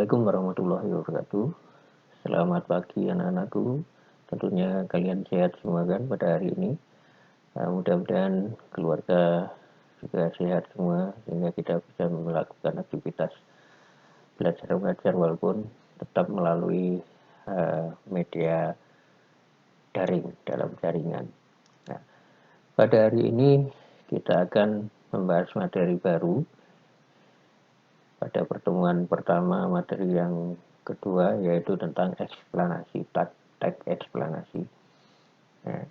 Assalamualaikum warahmatullahi wabarakatuh. Selamat pagi anak-anakku. Tentunya kalian sehat semua kan pada hari ini. Mudah-mudahan keluarga juga sehat semua sehingga kita bisa melakukan aktivitas belajar mengajar walaupun tetap melalui media daring dalam jaringan. Nah, pada hari ini kita akan membahas materi baru. Pada pertemuan pertama, materi yang kedua yaitu tentang eksplanasi, teks eksplanasi. Nah,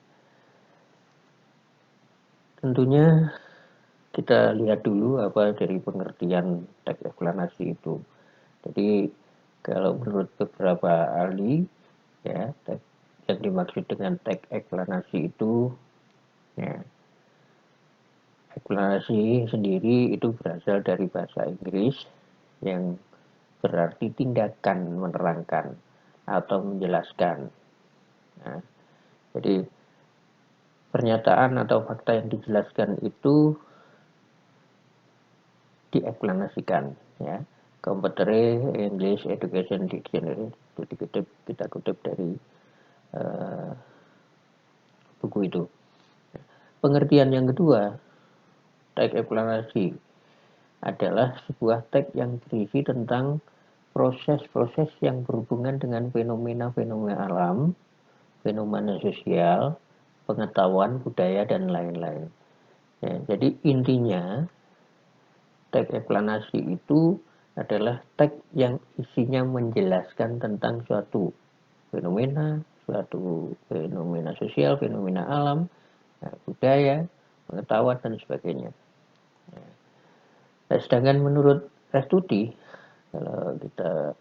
tentunya kita lihat dulu apa dari pengertian teks eksplanasi itu. Jadi kalau menurut beberapa ahli, ya, yang dimaksud dengan teks eksplanasi itu, ya, eksplanasi sendiri itu berasal dari bahasa Inggris yang berarti tindakan menerangkan atau menjelaskan. Nah, jadi pernyataan atau fakta yang dijelaskan itu dieksplanasikan, ya. Comparative English Education Dictionary itu kita kutip dari buku itu. Pengertian yang kedua, teks eksplanasi adalah sebuah teks yang berisi tentang proses-proses yang berhubungan dengan fenomena-fenomena alam, fenomena sosial, pengetahuan, budaya, dan lain-lain. Ya, jadi intinya teks eksplanasi itu adalah teks yang isinya menjelaskan tentang suatu fenomena sosial, fenomena alam, budaya, pengetahuan, dan sebagainya. Nah, sedangkan menurut Restuti, kalau kita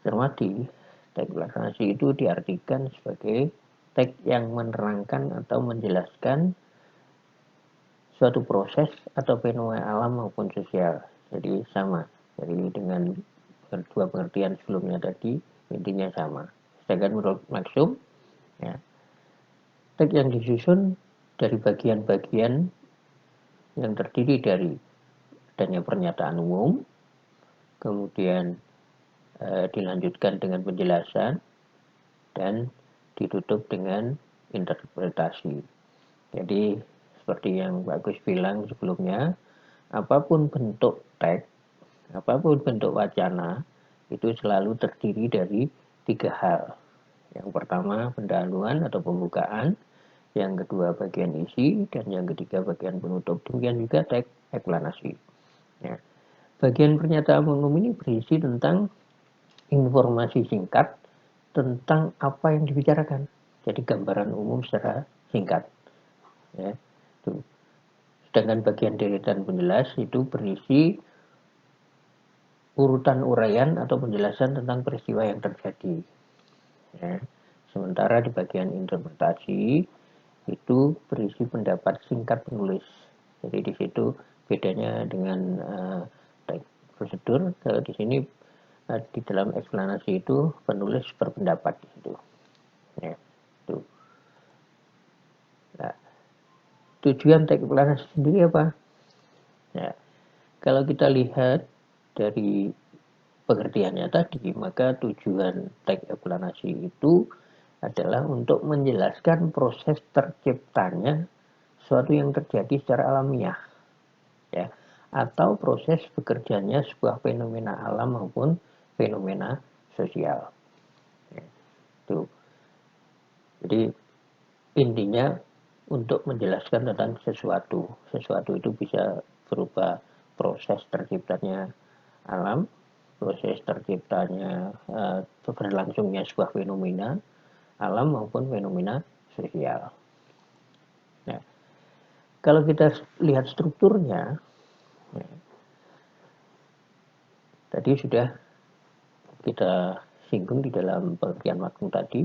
cermati, teks eksplanasi itu diartikan sebagai teks yang menerangkan atau menjelaskan suatu proses atau fenomena alam maupun sosial. Jadi sama. Jadi dengan dua pengertian sebelumnya tadi, intinya sama. Sedangkan menurut Maxum, ya, teks yang disusun dari bagian-bagian yang terdiri dari adanya pernyataan umum, kemudian dilanjutkan dengan penjelasan, dan ditutup dengan interpretasi. Jadi seperti yang Pak Agus bilang sebelumnya, apapun bentuk teks, apapun bentuk wacana, itu selalu terdiri dari tiga hal. Yang pertama pendahuluan atau pembukaan, yang kedua bagian isi, dan yang ketiga bagian penutup. Demikian juga teks eksplanasi. Ya. Bagian pernyataan umum ini berisi tentang informasi singkat tentang apa yang dibicarakan. Jadi gambaran umum secara singkat. Ya. Itu. Sedangkan bagian deretan penjelas itu berisi urutan uraian atau penjelasan tentang peristiwa yang terjadi. Ya. Sementara di bagian interpretasi itu berisi pendapat singkat penulis. Jadi di situ bedanya dengan teks prosedur. Kalau di sini di dalam eksplanasi itu penulis berpendapat di situ. Ya, itu. Nah, tujuan teks eksplanasi sendiri apa? Ya, kalau kita lihat dari pengertiannya tadi, maka tujuan teks eksplanasi itu adalah untuk menjelaskan proses terciptanya sesuatu yang terjadi secara alamiah, ya, atau proses bekerjanya sebuah fenomena alam maupun fenomena sosial. Ya, itu. Jadi intinya untuk menjelaskan tentang sesuatu. Sesuatu itu bisa berupa proses terciptanya alam, proses terciptanya berlangsungnya sebuah fenomena alam maupun fenomena sosial. Nah, kalau kita lihat strukturnya, ya, tadi sudah kita singgung di dalam pengertian Maxum tadi.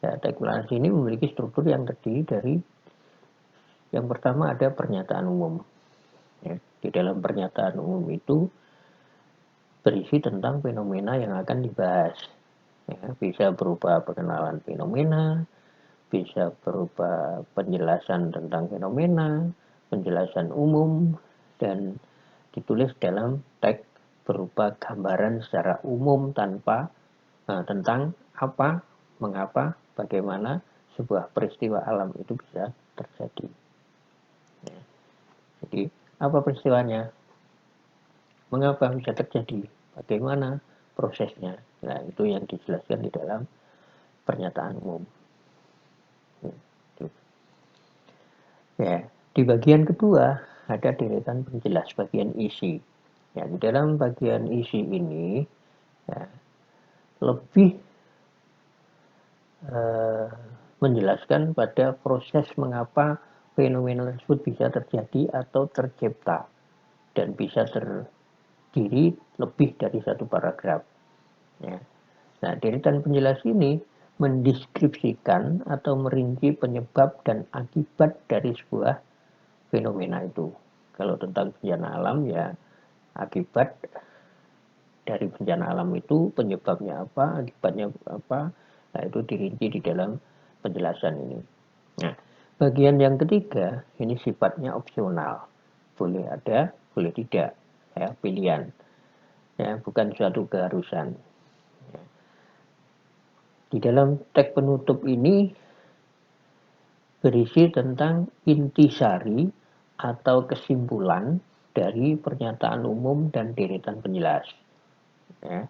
Ya, teks eksplanasi ini memiliki struktur yang terdiri dari yang pertama ada pernyataan umum. Ya, di dalam pernyataan umum itu berisi tentang fenomena yang akan dibahas. Ya, bisa berupa perkenalan fenomena, bisa berupa penjelasan tentang fenomena, penjelasan umum, dan ditulis dalam teks berupa gambaran secara umum tentang apa, mengapa, bagaimana sebuah peristiwa alam itu bisa terjadi. Ya. Jadi apa peristiwanya? Mengapa bisa terjadi? Bagaimana prosesnya? Nah, itu yang dijelaskan di dalam pernyataan umum. Ya, di bagian kedua ada deretan penjelas bagian isi. Ya, di dalam bagian isi ini ya, lebih menjelaskan pada proses mengapa fenomena tersebut bisa terjadi atau tercipta dan bisa terdiri lebih dari satu paragraf. Ya. Nah, deretan penjelas ini mendeskripsikan atau merinci penyebab dan akibat dari sebuah fenomena itu. Kalau tentang bencana alam ya akibat dari bencana alam itu penyebabnya apa, akibatnya apa, nah itu dirinci di dalam penjelasan ini. Nah, bagian yang ketiga ini sifatnya opsional, boleh ada, boleh tidak, ya pilihan, ya bukan suatu keharusan. Ya. Di dalam teks penutup ini berisi tentang intisari atau kesimpulan dari pernyataan umum dan deretan penjelas. Ya.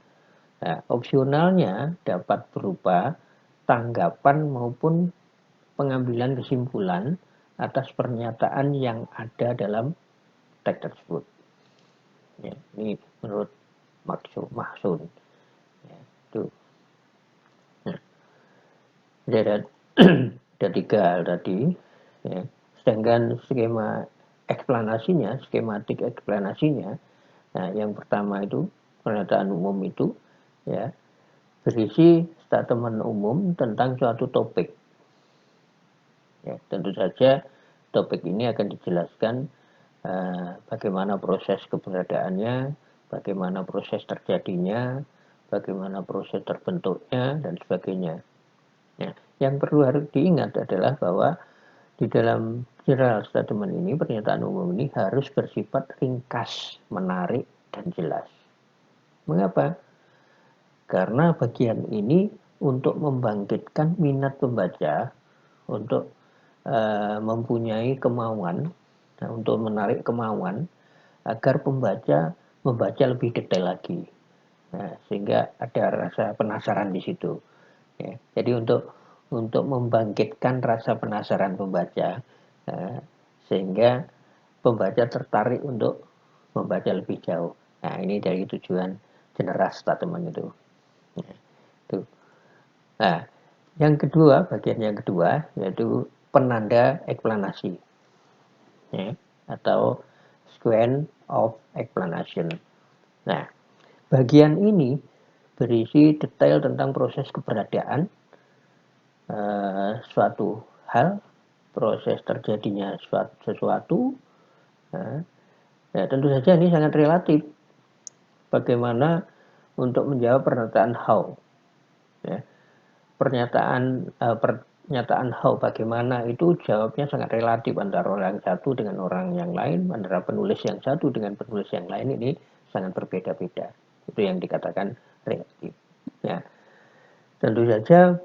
Nah, opsionalnya dapat berupa tanggapan maupun pengambilan kesimpulan atas pernyataan yang ada dalam teks tersebut. Ya, ini menurut maksud. Ya, itu. Nah, ada ada tiga hal tadi. Ya. Sedangkan skema eksplanasinya, skematik eksplanasinya, nah yang pertama itu pernyataan umum itu ya berisi statement umum tentang suatu topik. Ya, tentu saja topik ini akan dijelaskan bagaimana proses keberadaannya, bagaimana proses terjadinya, bagaimana proses terbentuknya, dan sebagainya. Ya, yang perlu harus diingat adalah bahwa di dalam general statement ini, pernyataan umum ini harus bersifat ringkas, menarik, dan jelas. Mengapa? Karena bagian ini untuk membangkitkan minat pembaca, untuk mempunyai kemauan, untuk menarik kemauan, agar pembaca membaca lebih detail lagi. Nah, sehingga ada rasa penasaran di situ. Ya, jadi untuk membangkitkan rasa penasaran pembaca, sehingga pembaca tertarik untuk membaca lebih jauh. Nah, ini dari tujuan general statement itu. Ya, itu. Nah, yang kedua, bagian yang kedua yaitu penanda eksplanasi, ya, atau sequence of explanation. Nah, bagian ini berisi detail tentang proses keberadaan suatu hal, proses terjadinya sesuatu. Ya, tentu saja ini sangat relatif. Bagaimana untuk menjawab pernyataan how, ya. Pernyataan how bagaimana itu jawabnya sangat relatif antara orang satu dengan orang yang lain, antara penulis yang satu dengan penulis yang lain, ini sangat berbeda-beda. Itu yang dikatakan relatif. Ya. Tentu saja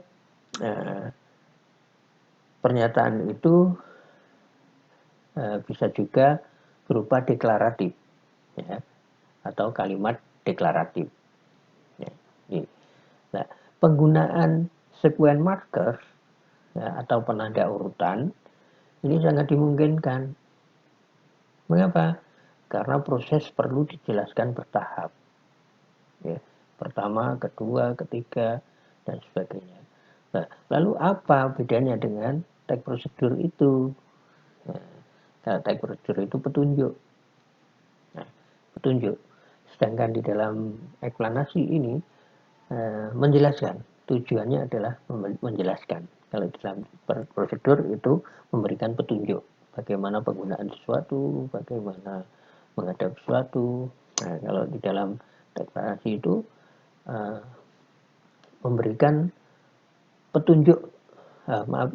pernyataan itu bisa juga berupa deklaratif, ya, atau kalimat deklaratif. Ya. Nah, penggunaan sequence marker, ya, atau penanda urutan ini sangat dimungkinkan. Mengapa? Karena proses perlu dijelaskan bertahap. Ya, pertama, kedua, ketiga, dan sebagainya. Nah, lalu apa bedanya dengan teks prosedur itu? Nah, teks prosedur itu petunjuk. Nah, petunjuk. Sedangkan di dalam eksplanasi ini menjelaskan. Tujuannya adalah menjelaskan. Kalau dalam prosedur itu memberikan petunjuk. Bagaimana penggunaan sesuatu, bagaimana menghadapi sesuatu. Nah, kalau di dalam deklarasi itu memberikan petunjuk,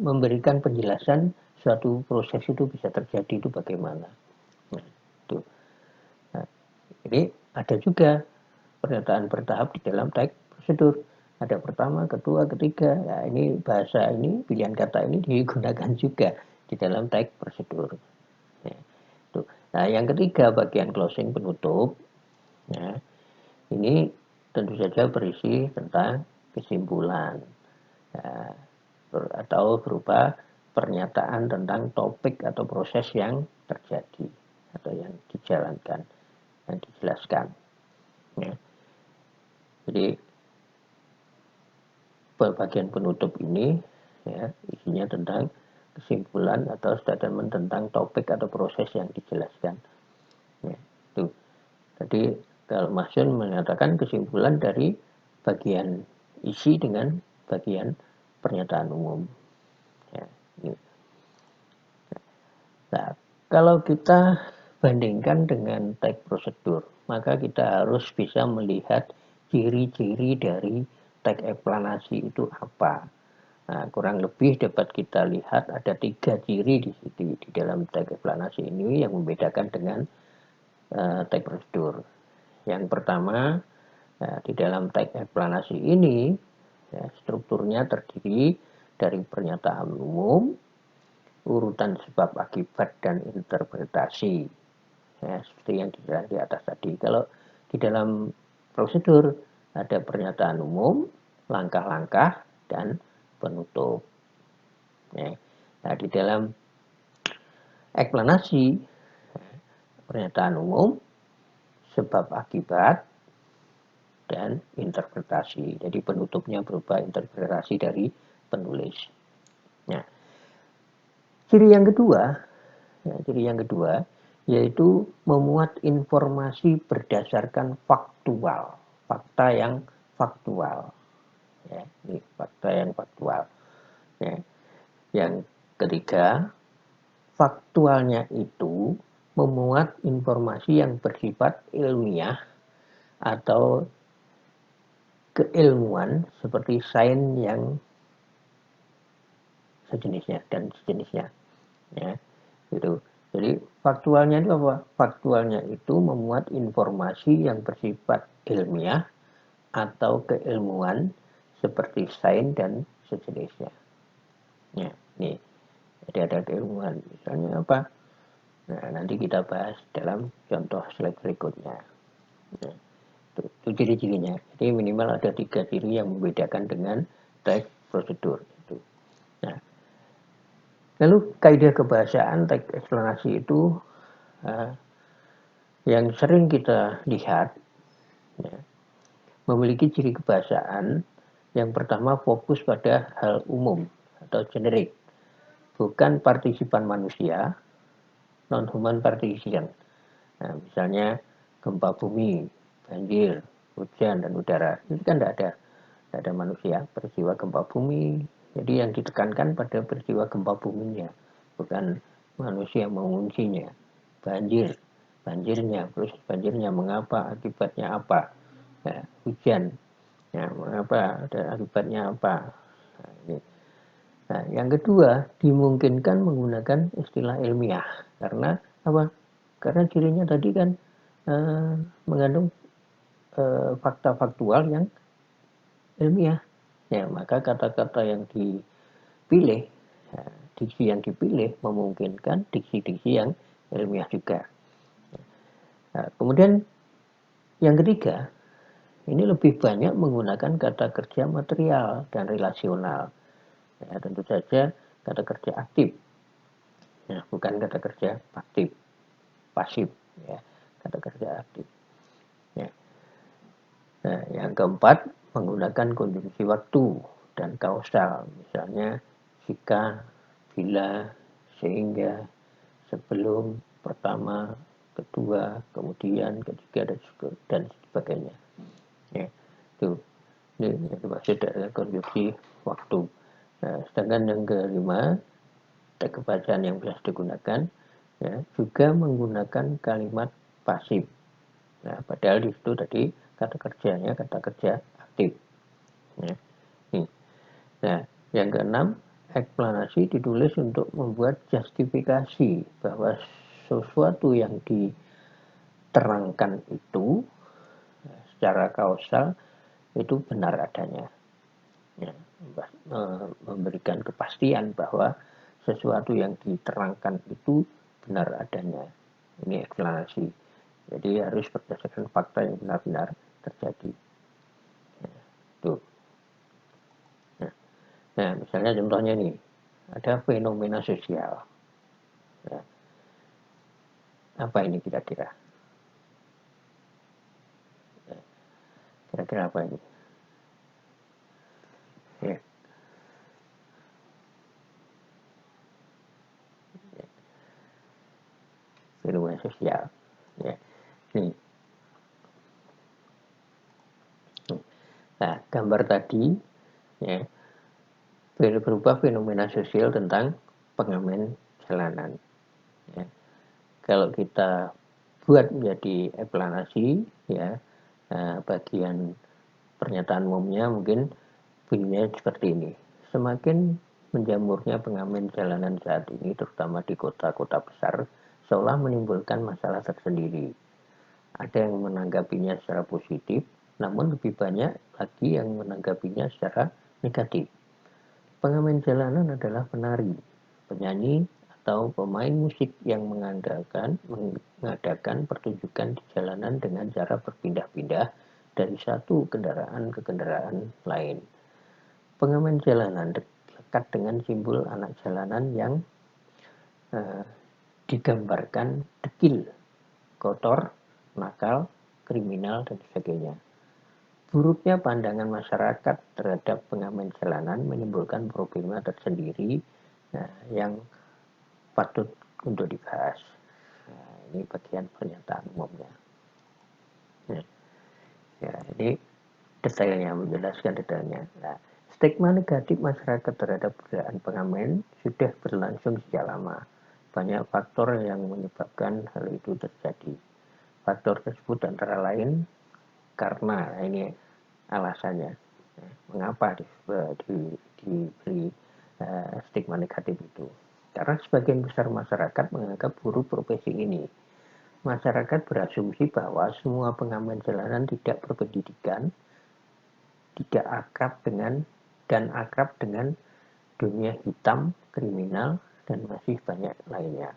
memberikan penjelasan suatu proses itu bisa terjadi itu bagaimana. Nah, itu. Nah, jadi Ada juga pernyataan bertahap di dalam teks prosedur. Ada pertama, kedua, ketiga. Nah, ini bahasa ini, pilihan kata ini digunakan juga di dalam teks prosedur. Ya, itu. Nah, yang ketiga bagian closing penutup. Ya, ini tentu saja berisi tentang kesimpulan. Ya, atau berupa pernyataan tentang topik atau proses yang terjadi atau yang dijalankan, yang dijelaskan. Ya. Jadi bagian penutup ini ya, isinya tentang kesimpulan atau statement tentang topik atau proses yang dijelaskan. Ya, itu. Jadi kalau Masun menyatakan kesimpulan dari bagian isi dengan bagian pernyataan umum. Ya, ini. Nah, kalau kita bandingkan dengan teks prosedur, maka kita harus bisa melihat ciri-ciri dari teks eksplanasi itu apa. Nah, kurang lebih dapat kita lihat ada 3 ciri di dalam teks eksplanasi ini yang membedakan dengan teks prosedur. Yang pertama, di dalam teks eksplanasi ini, ya, strukturnya terdiri dari pernyataan umum, urutan sebab akibat dan interpretasi. Ya, seperti yang dilihat di atas tadi. Kalau di dalam prosedur ada pernyataan umum, langkah-langkah, dan penutup. Ya. Nah, di dalam eksplanasi, pernyataan umum, sebab akibat, dan interpretasi. Jadi penutupnya berupa interpretasi dari penulis. Nah, ciri yang kedua yaitu memuat informasi berdasarkan faktual, fakta yang faktual. Ya, ini fakta yang faktual. Ya. Yang ketiga, faktualnya itu memuat informasi yang bersifat ilmiah atau keilmuan seperti sains yang sejenisnya dan sejenisnya. Ya, itu. Jadi faktualnya itu apa? Faktualnya itu memuat informasi yang bersifat ilmiah atau keilmuan seperti sains dan sejenisnya. Ya, nih. Jadi ada keilmuan. Misalnya apa? Nah, nanti kita bahas dalam contoh slide berikutnya. Nah, itu ciri-cirinya. Jadi minimal ada 3 ciri yang membedakan dengan teks prosedur. Itu. Nah, lalu kaidah kebahasaan teks eksplanasi itu yang sering kita lihat ya, memiliki ciri kebahasaan yang pertama fokus pada hal umum atau generik, bukan partisipan manusia, non-human participant. Nah, misalnya gempa bumi, banjir, hujan, dan udara. Itu kan tidak ada manusia, peristiwa gempa bumi. Jadi yang ditekankan pada peristiwa gempa buminya, bukan manusia menguncinya. Banjirnya, terus banjirnya mengapa, akibatnya apa. Ya, hujan, ya, mengapa, dan akibatnya apa. Nah, ini. Nah, yang kedua, dimungkinkan menggunakan istilah ilmiah. Karena apa? Karena cirinya tadi kan mengandung fakta faktual yang ilmiah. Ya, maka kata-kata yang dipilih, ya, diksi yang dipilih memungkinkan diksi-diksi yang ilmiah juga. Nah, kemudian yang ketiga, ini lebih banyak menggunakan kata kerja material dan relasional. Ya, tentu saja kata kerja aktif, ya, bukan kata kerja pasif, ya, kata kerja aktif. Ya. Nah, yang keempat menggunakan konjungsi waktu dan kausal, misalnya jika, bila, sehingga, sebelum, pertama, kedua, kemudian, ketiga, dan sebagainya. Ya, itu ini yang dimaksud adalah konjungsi waktu. Nah, sedangkan yang kelima, teks kebahasaan yang biasa digunakan ya, juga menggunakan kalimat pasif. Nah, padahal di situ tadi kata kerjanya kata kerja aktif. Ya. Nah, yang keenam, eksplanasi ditulis untuk membuat justifikasi bahwa sesuatu yang diterangkan itu secara kausal itu benar adanya. Ya, memberikan kepastian bahwa sesuatu yang diterangkan itu benar adanya. Ini eksplanasi. Jadi harus berdasarkan fakta yang benar-benar terjadi. Ya, tuh. Nah, misalnya contohnya nih, ada fenomena sosial. Ya, apa ini kira-kira? Ya, kira-kira apa ini? Ya, fenomena sosial. Ya, nih. Nah, gambar tadi ya berupa fenomena sosial tentang pengamen jalanan. Ya. Kalau kita buat menjadi eksplanasi, ya bagian pernyataan umumnya mungkin bunyinya seperti ini. Semakin menjamurnya pengamen jalanan saat ini, terutama di kota-kota besar, seolah menimbulkan masalah tersendiri. Ada yang menanggapinya secara positif, namun lebih banyak lagi yang menanggapinya secara negatif. Pengamen jalanan adalah penari, penyanyi, atau pemain musik yang mengadakan pertunjukan di jalanan dengan cara berpindah-pindah dari satu kendaraan ke kendaraan lain. Pengamen jalanan dekat dengan simbol anak jalanan yang digambarkan dekil, kotor, nakal, kriminal, dan sebagainya. Buruknya pandangan masyarakat terhadap pengamen jalanan menimbulkan problema tersendiri yang patut untuk dibahas. Nah, ini bagian pernyataan umumnya. Ya, ini detailnya, menjelaskan detailnya. Nah, stigma negatif masyarakat terhadap budaya pengamen sudah berlangsung sejak lama. Banyak faktor yang menyebabkan hal itu terjadi. Faktor tersebut antara lain karena ini alasannya mengapa diberi stigma negatif itu. Karena sebagian besar masyarakat menganggap buruk profesi ini. Masyarakat berasumsi bahwa semua pengamen jalanan tidak berpendidikan, tidak akrab dengan dunia hitam, kriminal, dan masih banyak lainnya.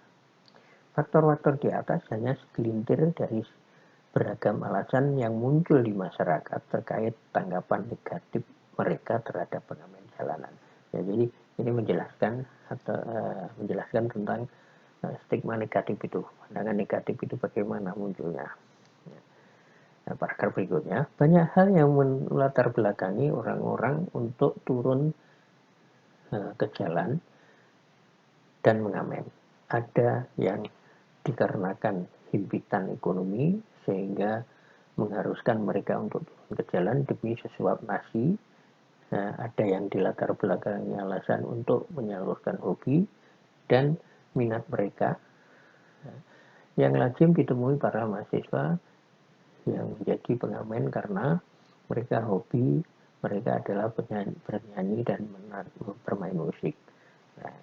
Faktor-faktor di atas hanya segelintir dari beragam alasan yang muncul di masyarakat terkait tanggapan negatif mereka terhadap pengamen jalanan. Ya, jadi ini menjelaskan tentang stigma negatif itu, pandangan negatif itu bagaimana munculnya. Nah, paragraf berikutnya, banyak hal yang melatar belakangi orang-orang untuk turun ke jalan dan mengamen. Ada yang dikarenakan himpitan ekonomi sehingga mengharuskan mereka untuk turun ke jalan demi sesuap nasi. Nah, ada yang dilatar belakangi alasan untuk menyalurkan hobi dan minat mereka. Yang lazim ditemui para mahasiswa yang menjadi pengamen karena mereka hobi, mereka adalah bernyanyi dan bermain musik. Nah,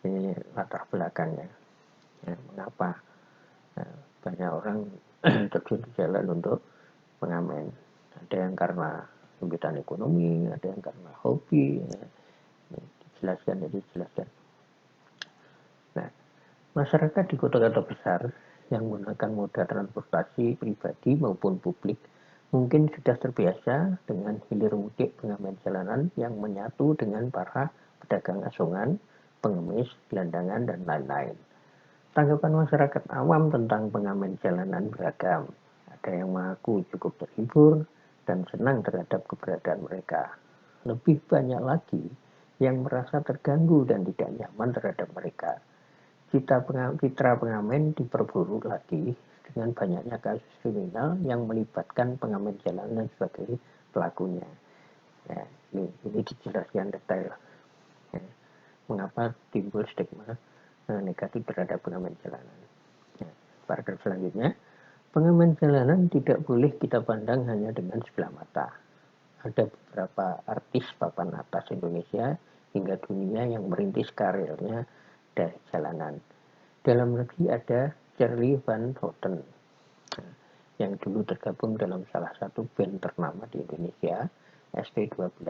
ini latar belakangnya. Ya, mengapa banyak orang terjun ke jalan untuk pengamen. Ada yang karena himpitan ekonomi, ada yang karena hobi. Ya. Dijelaskan. Nah, masyarakat di kota-kota besar yang menggunakan moda transportasi pribadi maupun publik mungkin sudah terbiasa dengan hilir mudik pengamen jalanan yang menyatu dengan para pedagang asongan, pengemis, gelandangan, dan lain-lain. Tanggapan masyarakat awam tentang pengamen jalanan beragam. Ada yang mengaku cukup terhibur dan senang terhadap keberadaan mereka. Lebih banyak lagi yang merasa terganggu dan tidak nyaman terhadap mereka. Citra pengamen diperburuk lagi dengan banyaknya kasus kriminal yang melibatkan pengamen jalanan sebagai pelakunya. Ya, ini dijelaskan detail. Ya, mengapa timbul stigma negatif terhadap pengamen jalanan. Ya, paragraf selanjutnya, pengamen jalanan tidak boleh kita pandang hanya dengan sebelah mata. Ada beberapa artis papan atas Indonesia hingga dunia yang merintis karirnya dari jalanan. Dalam negeri ada Charlie Van Houten. yang dulu tergabung dalam salah satu band ternama di Indonesia, ST12.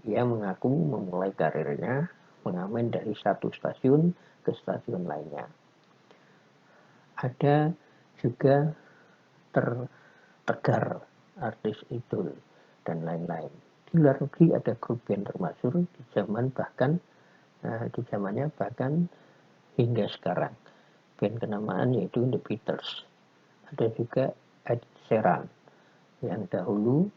Ia mengaku memulai karirnya mengamen dari satu stasiun ke stasiun lainnya. Ada juga Tegar, artis idol, dan lain-lain. Di luar negeri ada grup band termasyhur di zamannya bahkan hingga sekarang. Band kenamaan yaitu The Beatles. Ada juga Ed Sheeran yang dahulu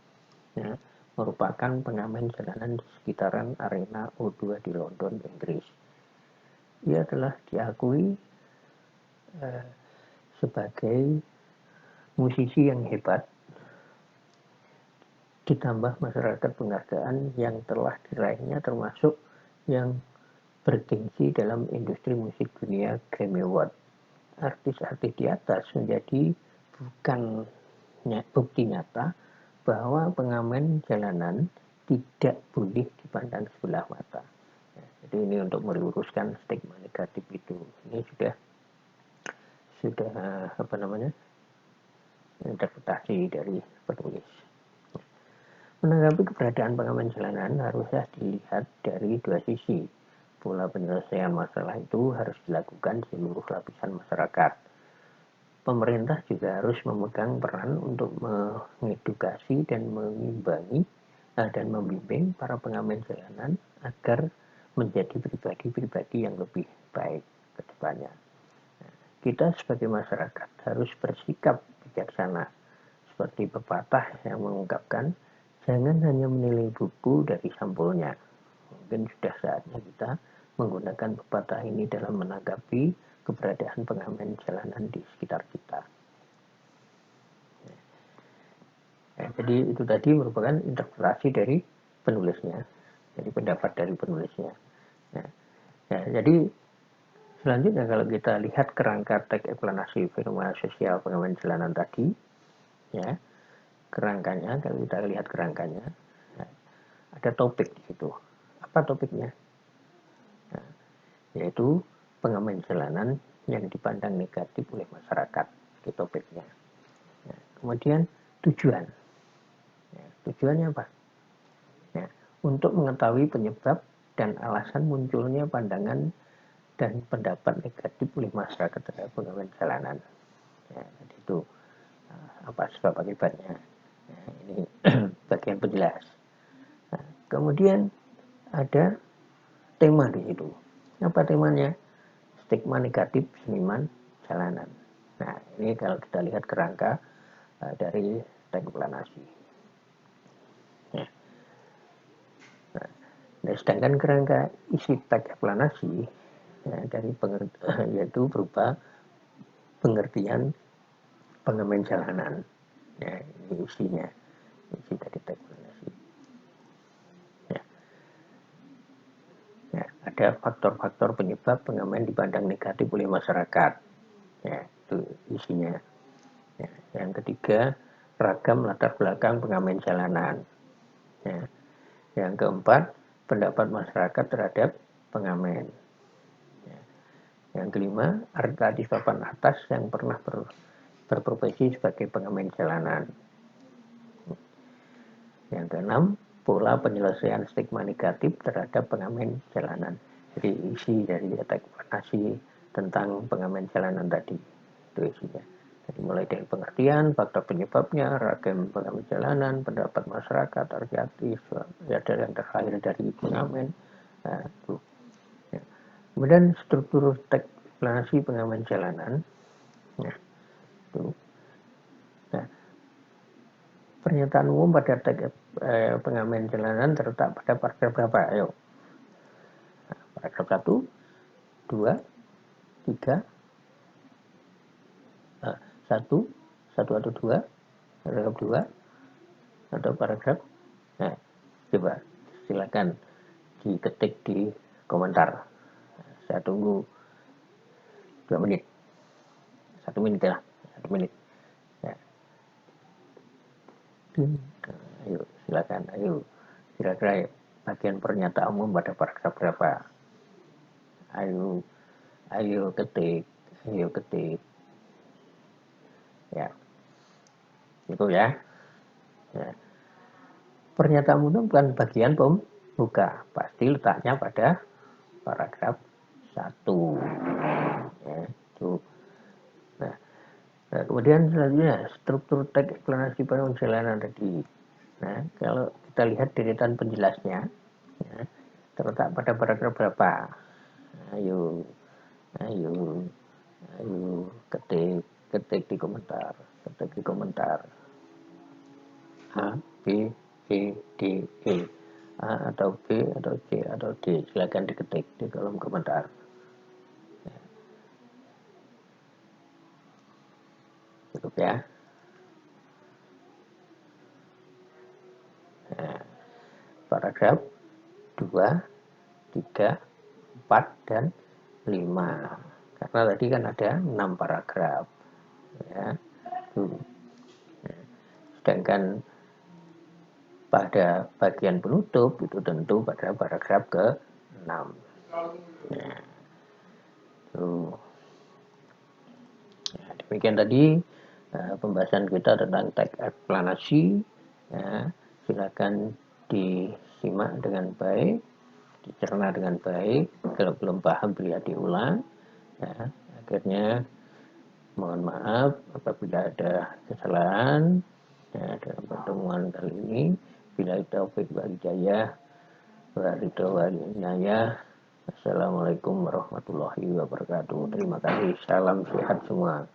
merupakan pengamen jalanan di sekitaran arena O2 di London, Inggris. Ia telah diakui sebagai musisi yang hebat, ditambah masyarakat penghargaan yang telah diraihnya, termasuk yang bergengsi dalam industri musik dunia, Grammy Award. Artis-artis di atas menjadi bukan bukti nyata bahwa pengamen jalanan tidak boleh dipandang sebelah mata. Jadi ini untuk meluruskan stigma negatif itu. Ini sudah interpretasi dari penulis. Menanggapi keberadaan pengamen jalanan harusnya dilihat dari dua sisi. Pola penyelesaian masalah itu harus dilakukan di seluruh lapisan masyarakat. Pemerintah juga harus memegang peran untuk mengedukasi dan mengimbangi dan membimbing para pengamen jalanan agar menjadi pribadi-pribadi yang lebih baik ke depannya. Kita sebagai masyarakat harus bersikap bijaksana, seperti pepatah yang mengungkapkan, jangan hanya menilai buku dari sampulnya. Mungkin sudah saatnya kita menggunakan pepatah ini dalam menanggapi keberadaan pengamen jalanan di sekitar kita. Jadi itu tadi merupakan interpretasi dari penulisnya, jadi pendapat dari penulisnya. Jadi selanjutnya kalau kita lihat kerangka teks eksplanasi fenomena sosial pengamen jalanan tadi, ya kerangkanya, kalau kita lihat kerangkanya, ada topik di situ. Apa topiknya? Yaitu pengamen jalanan yang dipandang negatif oleh masyarakat, itu topiknya. Kemudian tujuan. Tujuannya apa? Untuk mengetahui penyebab dan alasan munculnya pandangan dan pendapat negatif oleh masyarakat terhadap pengamen jalanan. Itu apa sebab akibatnya. Ini bagian penjelas. Kemudian ada tema di situ. Apa temanya? Stigma negatif seniman jalanan. Nah, ini kalau kita lihat kerangka dari teks eksplanasi. Nah, sedangkan kerangka isi teks eksplanasi dari yaitu berupa pengertian pengamen jalanan. Ya, ini isinya, isi dari teks eksplanasi. Ada faktor-faktor penyebab pengamen dipandang negatif oleh masyarakat. Ya, itu isinya. Ya, yang ketiga, ragam latar belakang pengamen jalanan. Ya. Yang keempat, pendapat masyarakat terhadap pengamen. Ya. Yang kelima, artis papan atas yang pernah berprofesi sebagai pengamen jalanan. Yang keenam, pola penyelesaian stigma negatif terhadap pengamen jalanan. Jadi isi dari teks eksplanasi tentang pengamen jalanan tadi, itu isinya. Jadi mulai dari pengertian, faktor penyebabnya, ragam pengamen jalanan, pendapat masyarakat, artis, ya, yang terakhir dari pengamen. Nah, itu. Ya. Kemudian struktur teks eksplanasi pengamen jalanan. Nah, itu. Nah, pernyataan umum pada teks pengamen jalanan terletak pada paragraf berapa? Ayo. Nah, paragraf 1, 2, 3, 1 atau 2, paragraf 2, atau paragraf. Nah, coba silakan diketik di komentar. Saya tunggu 2 menit. 1 menit lah. 1 menit. Ya. Ayo, silakan. Ayo. Kira-kira bagian pernyataan umum pada paragraf berapa? Ayo ketik. Ya. Itu ya. Ya. Pernyataan umum bukan bagian pembuka, pasti letaknya pada paragraf 1. Ya, itu. Nah, kemudian selanjutnya struktur teks eksplanasi penjelasan tadi. Nah, kalau kita lihat deretan penjelasnya, ya, terletak pada paragraf berapa? Ayo, ayo, ayo, ketik di komentar, A, B, C, D, E. A atau B atau C atau D, silakan diketik di kolom komentar. Cukup ya. Nah, paragraf 2, 3, 4, dan 5. Karena tadi kan ada 6 paragraf. Ya. Sedangkan pada bagian penutup itu tentu pada paragraf ke-6. Nah, ya, demikian tadi pembahasan kita tentang teks eksplanasi. Ya, silakan disimak dengan baik, dicerna dengan baik. Kalau belum paham bila diulang. Ya, akhirnya mohon maaf apabila ada kesalahan ya, dalam pertemuan kali ini. Bila taufik wal hidayah wa ridho wal inayah. Assalamualaikum warahmatullahi wabarakatuh. Terima kasih. Salam sehat semua.